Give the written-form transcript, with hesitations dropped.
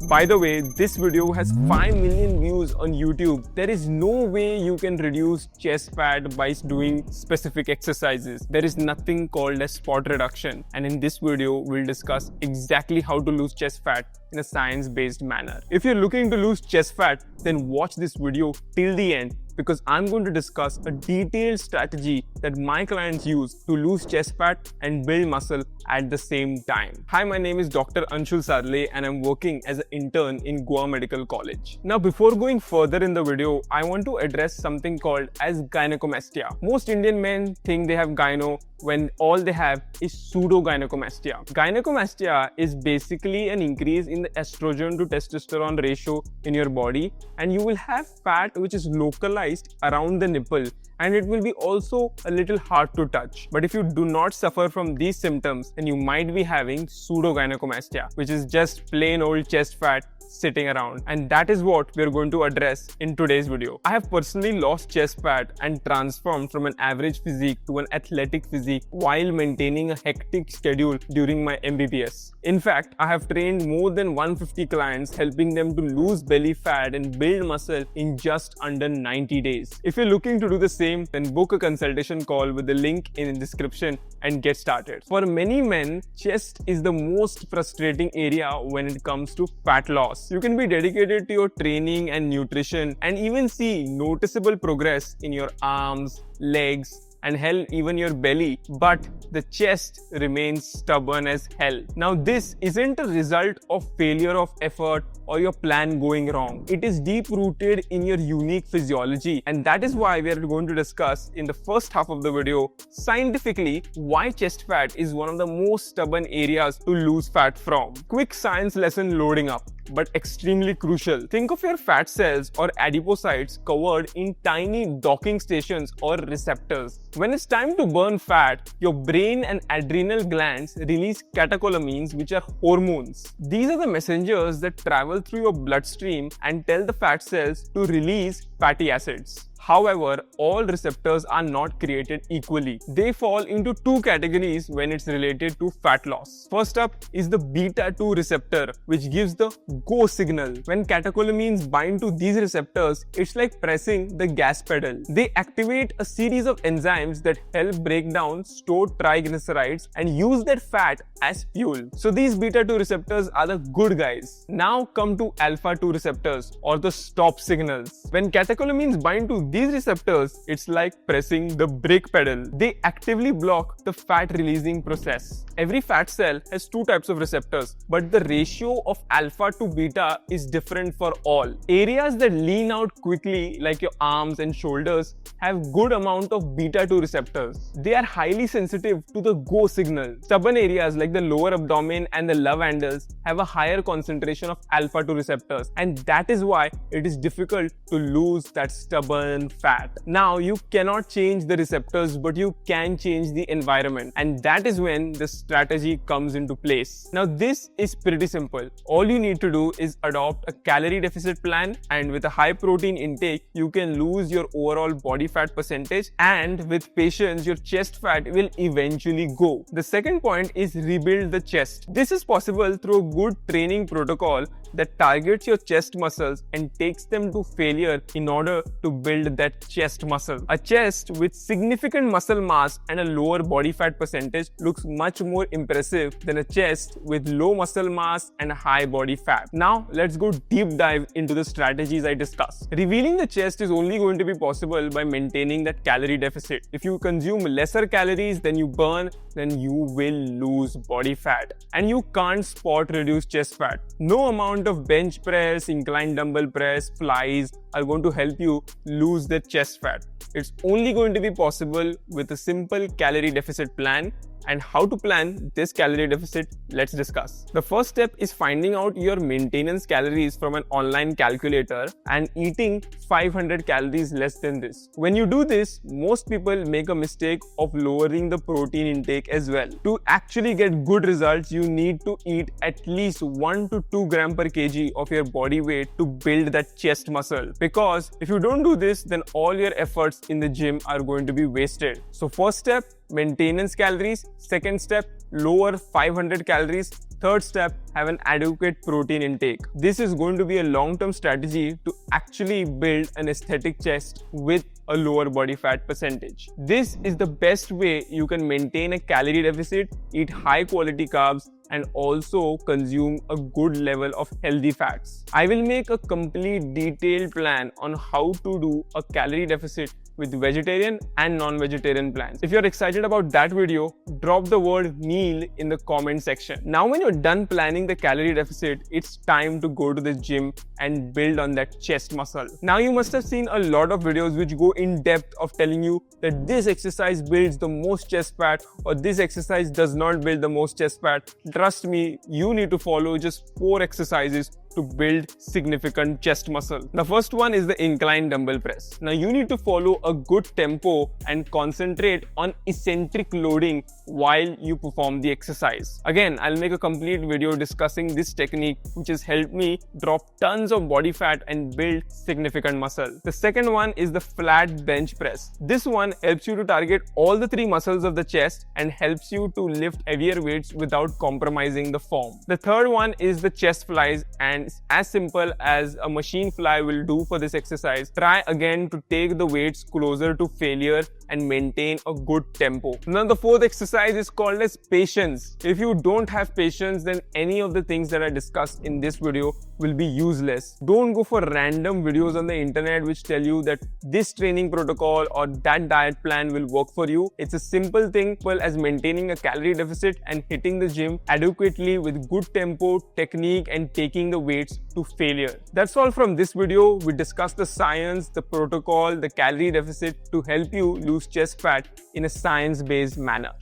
By the way, this video has 5 million views on YouTube. There is no way you can reduce chest fat by doing specific exercises. There is nothing called as spot reduction. And in this video, we'll discuss exactly how to lose chest fat in a science-based manner. If you're looking to lose chest fat, then watch this video till the end, because I'm going to discuss a detailed strategy that my clients use to lose chest fat and build muscle at the same time. Hi, my name is Dr. Anshul Sadhale and I'm working as an intern in Goa Medical College. Now, before going further in the video, I want to address something called as gynecomastia. Most Indian men think they have gyno when all they have is pseudogynecomastia. Gynecomastia is basically an increase in the estrogen to testosterone ratio in your body, and you will have fat which is localized around the nipple, and it will be also a little hard to touch. But if you do not suffer from these symptoms, then you might be having pseudogynecomastia, which is just plain old chest fat sitting around, and that is what we are going to address in today's video. I have personally lost chest fat and transformed from an average physique to an athletic physique while maintaining a hectic schedule during my MBBS. In fact, I have trained more than 150 clients, helping them to lose belly fat and build muscle in just under 90 days. If you're looking to do the same, then book a consultation call with the link in the description and get started. For many men, chest is the most frustrating area when it comes to fat loss. You can be dedicated to your training and nutrition and even see noticeable progress in your arms, legs, and hell, even your belly, but the chest remains stubborn as hell. Now, this isn't a result of failure of effort or your plan going wrong. It is deep-rooted in your unique physiology, and that is why we are going to discuss in the first half of the video scientifically why chest fat is one of the most stubborn areas to lose fat from. Quick science lesson loading up, but extremely crucial. Think of your fat cells or adipocytes covered in tiny docking stations or receptors. When it's time to burn fat, your brain and adrenal glands release catecholamines, which are hormones. These are the messengers that travel through your bloodstream and tell the fat cells to release fatty acids. However, all receptors are not created equally. They fall into two categories when it's related to fat loss. First up is the beta-2 receptor, which gives the go signal. When catecholamines bind to these receptors, it's like pressing the gas pedal. They activate a series of enzymes that help break down stored triglycerides and use that fat as fuel. So these beta-2 receptors are the good guys. Now come to alpha-2 receptors, or the stop signals. When catecholamines bind to these receptors, it's like pressing the brake pedal. They actively block the fat releasing process. Every fat cell has two types of receptors, but the ratio of alpha to beta is different for all. Areas that lean out quickly, like your arms and shoulders, have good amount of beta-2 receptors. They are highly sensitive to the go signal. Stubborn areas like the lower abdomen and the love handles have a higher concentration of alpha-2 receptors, and that is why it is difficult to lose that stubborn fat. Now, you cannot change the receptors, but you can change the environment, and that is when the strategy comes into place. Now, this is pretty simple. All you need to do is adopt a calorie deficit plan, and with a high protein intake, you can lose your overall body fat percentage, and with patience, your chest fat will eventually go. The second point is rebuild the chest. This is possible through a good training protocol that targets your chest muscles and takes them to failure in order to build that chest muscle. A chest with significant muscle mass and a lower body fat percentage looks much more impressive than a chest with low muscle mass and high body fat. Now, let's go deep dive into the strategies I discussed. Revealing the chest is only going to be possible by maintaining that calorie deficit. If you consume lesser calories than you burn, then you will lose body fat. And you can't spot reduce chest fat. No amount of bench press, incline dumbbell press, flies are going to help you lose the chest fat. It's only going to be possible with a simple calorie deficit plan. And how to plan this calorie deficit, let's discuss. The first step is finding out your maintenance calories from an online calculator and eating 500 calories less than this. When you do this, most people make a mistake of lowering the protein intake as well. To actually get good results, you need to eat at least 1 to 2 gram per kg of your body weight to build that chest muscle. Because if you don't do this, then all your efforts in the gym are going to be wasted. So first step, maintenance calories. Second step, lower 500 calories. Third step, have an adequate protein intake. This is going to be a long-term strategy to actually build an aesthetic chest with a lower body fat percentage. This is the best way you can maintain a calorie deficit, eat high quality carbs, and also consume a good level of healthy fats. I will make a complete detailed plan on how to do a calorie deficit with vegetarian and non-vegetarian plans. If you're excited about that video, drop the word meal in the comment section. Now when you're done planning the calorie deficit, it's time to go to the gym and build on that chest muscle. Now you must have seen a lot of videos which go in depth of telling you that this exercise builds the most chest fat or this exercise does not build the most chest fat. Trust me, you need to follow just 4 exercises to build significant chest muscle. The first one is the incline dumbbell press. Now you need to follow a good tempo and concentrate on eccentric loading while you perform the exercise. Again, I'll make a complete video discussing this technique which has helped me drop tons of body fat and build significant muscle. The second one is the flat bench press. This one helps you to target all the 3 muscles of the chest and helps you to lift heavier weights without compromising the form. The third one is the chest flies, and as simple as a machine fly will do for this exercise. Try again to take the weights closer to failure and maintain a good tempo. Now the fourth exercise is called as patience. If you don't have patience, then any of the things that I discussed in this video will be useless. Don't go for random videos on the internet which tell you that this training protocol or that diet plan will work for you. It's a simple thing as maintaining a calorie deficit and hitting the gym adequately with good tempo, technique, and taking the weights to failure. That's all from this video. We discussed the science, the protocol, the calorie deficit to help you lose chest fat in a science-based manner.